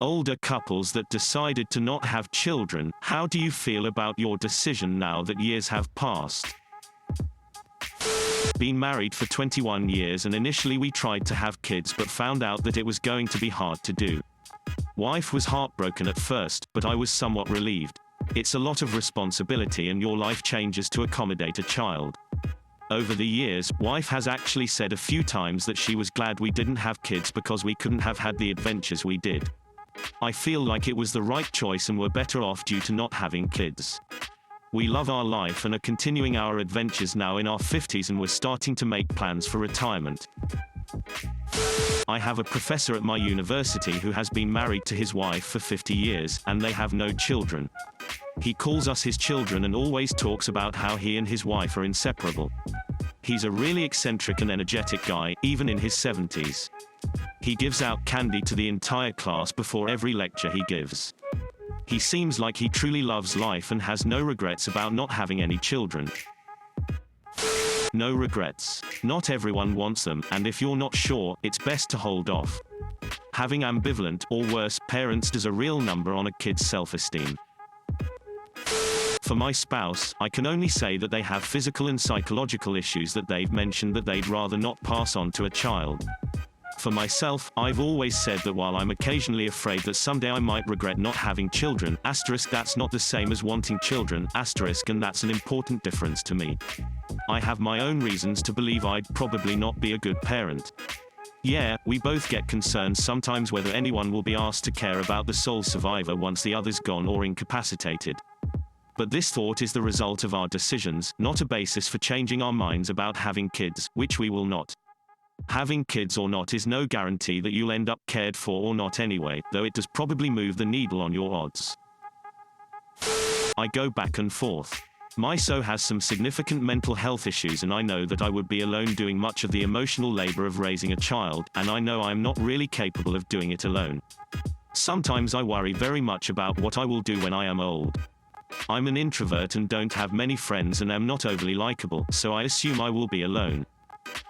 Older couples that decided to not have children, how do you feel about your decision now that years have passed? Been married for 21 years and initially we tried to have kids but found out that it was going to be hard to do. Wife was heartbroken at first, but I was somewhat relieved. It's a lot of responsibility and your life changes to accommodate a child. Over the years, wife has actually said a few times that she was glad we didn't have kids because we couldn't have had the adventures we did. I feel like it was the right choice and we're better off due to not having kids. We love our life and are continuing our adventures now in our 50s and we're starting to make plans for retirement. I have a professor at my university who has been married to his wife for 50 years, and they have no children. He calls us his children and always talks about how he and his wife are inseparable. He's a really eccentric and energetic guy, even in his 70s. He gives out candy to the entire class before every lecture he gives. He seems like he truly loves life and has no regrets about not having any children. No regrets. Not everyone wants them, and if you're not sure, it's best to hold off. Having ambivalent, or worse, parents does a real number on a kid's self-esteem. For my spouse, I can only say that they have physical and psychological issues that they've mentioned that they'd rather not pass on to a child. For myself, I've always said that while I'm occasionally afraid that someday I might regret not having children, that's not the same as wanting children, and that's an important difference to me. I have my own reasons to believe I'd probably not be a good parent. Yeah, we both get concerned sometimes whether anyone will be asked to care about the sole survivor once the other's gone or incapacitated. But this thought is the result of our decisions, not a basis for changing our minds about having kids, which we will not. Having kids or not is no guarantee that you'll end up cared for or not anyway, though it does probably move the needle on your odds. I go back and forth. My so has some significant mental health issues and I know that I would be alone doing much of the emotional labor of raising a child, and I know I'm not really capable of doing it alone. Sometimes I worry very much about what I will do when I am old. I'm an introvert and don't have many friends and am not overly likable, so I assume I will be alone.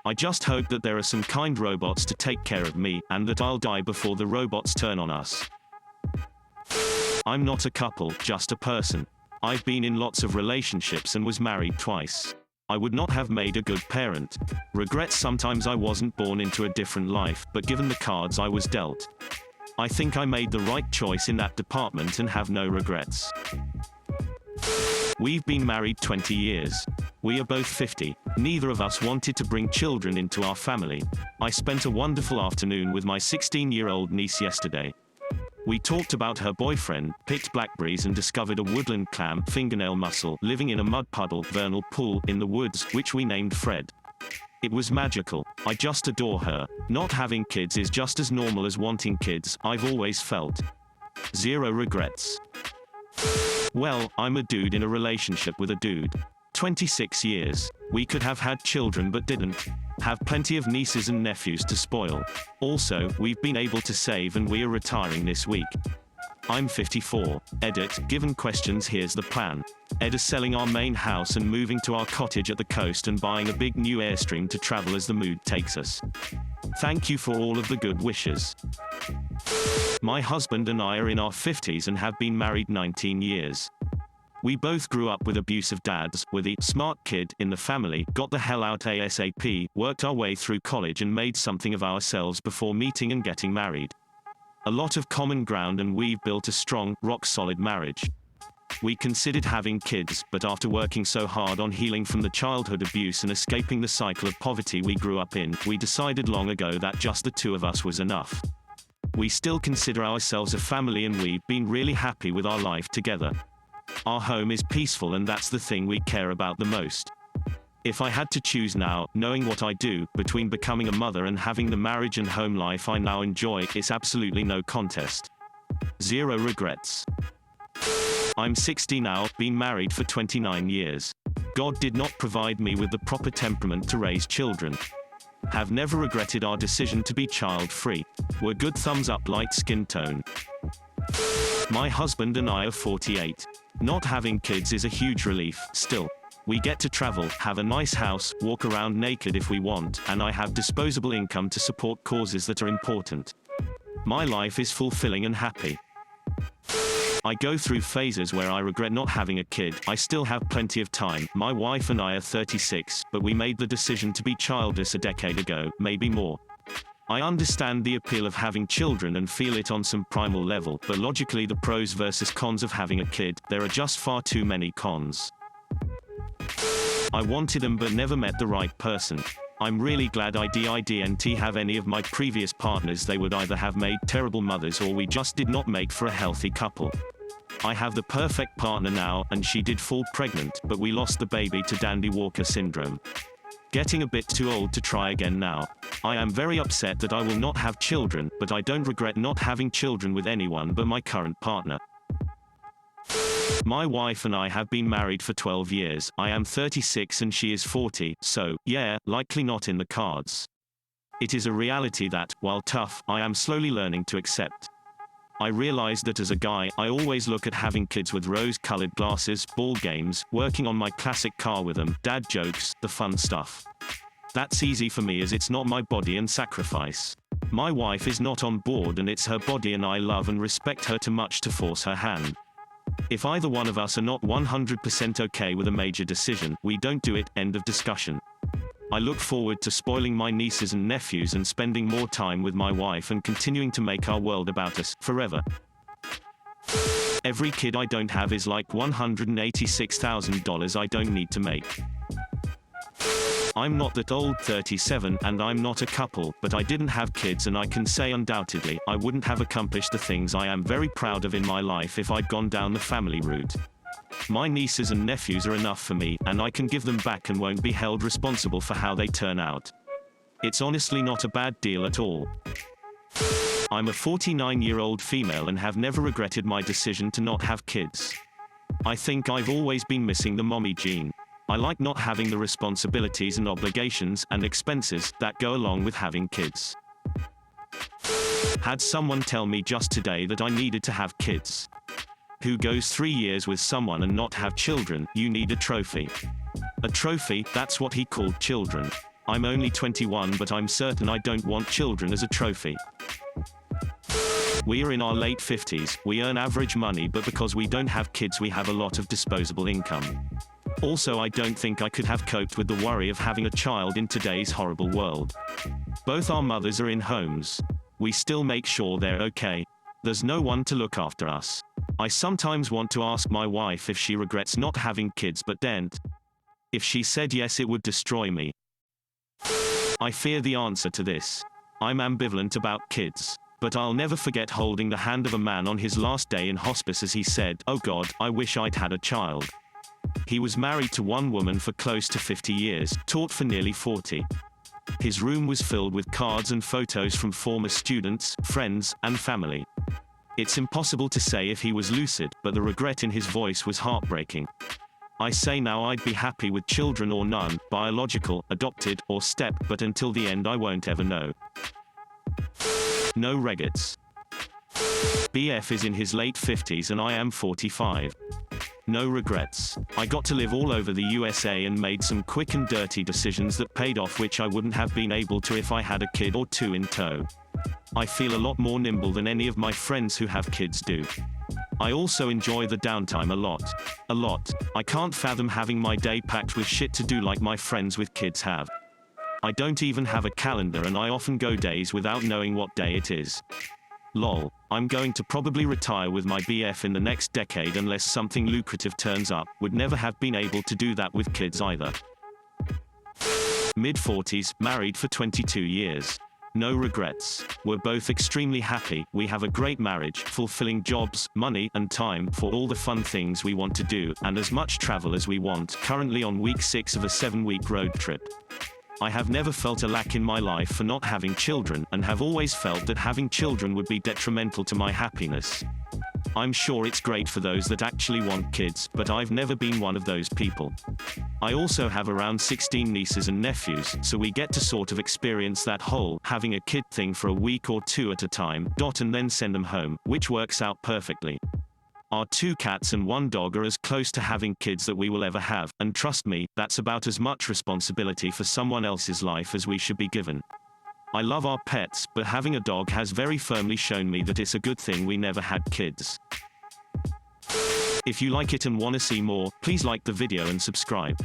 I just hope that there are some kind robots to take care of me, and that I'll die before the robots turn on us. I'm not a couple, just a person. I've been in lots of relationships and was married twice. I would not have made a good parent. Regrets sometimes I wasn't born into a different life, but given the cards I was dealt, I think I made the right choice in that department and have no regrets. We've been married 20 years. We are both 50. Neither of us wanted to bring children into our family. I spent a wonderful afternoon with my 16-year-old niece yesterday. We talked about her boyfriend, picked blackberries and discovered a woodland clam, fingernail mussel, living in a mud puddle, vernal pool, in the woods, which we named Fred. It was magical. I just adore her. Not having kids is just as normal as wanting kids, I've always felt. Zero regrets. Well, I'm a dude in a relationship with a dude. 26 years. We could have had children but didn't. Have plenty of nieces and nephews to spoil. Also, we've been able to save and we are retiring this week. I'm 54. Edit, given questions here's the plan. Ed is selling our main house and moving to our cottage at the coast and buying a big new Airstream to travel as the mood takes us. Thank you for all of the good wishes. My husband and I are in our 50s and have been married 19 years. We both grew up with abusive dads, were the smart kid in the family, got the hell out ASAP, worked our way through college and made something of ourselves before meeting and getting married. A lot of common ground and we've built a strong, rock-solid marriage. We considered having kids, but after working so hard on healing from the childhood abuse and escaping the cycle of poverty we grew up in, we decided long ago that just the two of us was enough. We still consider ourselves a family and we've been really happy with our life together. Our home is peaceful and that's the thing we care about the most. If I had to choose now, knowing what I do, between becoming a mother and having the marriage and home life I now enjoy, it's absolutely no contest. Zero regrets. I'm 60 now, been married for 29 years. God did not provide me with the proper temperament to raise children. Have never regretted our decision to be child-free. We're good thumbs up light skin tone. My husband and I are 48. Not having kids is a huge relief, still. We get to travel, have a nice house, walk around naked if we want, and I have disposable income to support causes that are important. My life is fulfilling and happy. I go through phases where I regret not having a kid. I still have plenty of time. My wife and I are 36, but we made the decision to be childless a decade ago, maybe more. I understand the appeal of having children and feel it on some primal level, but logically the pros versus cons of having a kid, there are just far too many cons. I wanted them but never met the right person. I'm really glad I didn't have any of my previous partners. They would either have made terrible mothers or we just did not make for a healthy couple. I have the perfect partner now, and she did fall pregnant, but we lost the baby to Dandy Walker syndrome. Getting a bit too old to try again now. I am very upset that I will not have children, but I don't regret not having children with anyone but my current partner. My wife and I have been married for 12 years. I am 36 and she is 40, so, yeah, likely not in the cards. It is a reality that, while tough, I am slowly learning to accept. I realize that as a guy, I always look at having kids with rose-colored glasses, ball games, working on my classic car with them, dad jokes, the fun stuff. That's easy for me as it's not my body and sacrifice. My wife is not on board and it's her body and I love and respect her too much to force her hand. If either one of us are not 100% okay with a major decision, we don't do it, end of discussion. I look forward to spoiling my nieces and nephews and spending more time with my wife and continuing to make our world about us, forever. Every kid I don't have is like $186,000 I don't need to make. I'm not that old, 37, and I'm not a couple, but I didn't have kids and I can say undoubtedly, I wouldn't have accomplished the things I am very proud of in my life if I'd gone down the family route. My nieces and nephews are enough for me, and I can give them back and won't be held responsible for how they turn out. It's honestly not a bad deal at all. I'm a 49-year-old female and have never regretted my decision to not have kids. I think I've always been missing the mommy gene. I like not having the responsibilities and obligations and expenses that go along with having kids. Had someone tell me just today that I needed to have kids. Who goes 3 years with someone and not have children? You need a trophy. A trophy, that's what he called children. I'm only 21 but I'm certain I don't want children as a trophy. We are in our late 50s, we earn average money but because we don't have kids we have a lot of disposable income. Also I don't think I could have coped with the worry of having a child in today's horrible world. Both our mothers are in homes. We still make sure they're okay. There's no one to look after us. I sometimes want to ask my wife if she regrets not having kids but daren't. If she said yes it would destroy me. I fear the answer to this. I'm ambivalent about kids. But I'll never forget holding the hand of a man on his last day in hospice as he said, "Oh God, I wish I'd had a child." He was married to one woman for close to 50 years, taught for nearly 40. His room was filled with cards and photos from former students, friends, and family. It's impossible to say if he was lucid, but the regret in his voice was heartbreaking. I say now I'd be happy with children or none, biological, adopted, or step, but until the end I won't ever know. No regrets. BF is in his late 50s and I am 45. No regrets. I got to live all over the USA and made some quick and dirty decisions that paid off which I wouldn't have been able to if I had a kid or two in tow. I feel a lot more nimble than any of my friends who have kids do. I also enjoy the downtime a lot. A lot. I can't fathom having my day packed with shit to do like my friends with kids have. I don't even have a calendar and I often go days without knowing what day it is. Lol. I'm going to probably retire with my BF in the next decade unless something lucrative turns up. Would never have been able to do that with kids either. Mid-40s, married for 22 years. No regrets. We're both extremely happy, we have a great marriage, fulfilling jobs, money, and time for all the fun things we want to do, and as much travel as we want, currently on week 6 of a 7-week road trip. I have never felt a lack in my life for not having children, and have always felt that having children would be detrimental to my happiness. I'm sure it's great for those that actually want kids, but I've never been one of those people. I also have around 16 nieces and nephews, so we get to sort of experience that whole having a kid thing for a week or two at a time, and then send them home, which works out perfectly. Our 2 cats and 1 dog are as close to having kids that we will ever have, and trust me, that's about as much responsibility for someone else's life as we should be given. I love our pets, but having a dog has very firmly shown me that it's a good thing we never had kids. If you like it and want to see more, please like the video and subscribe.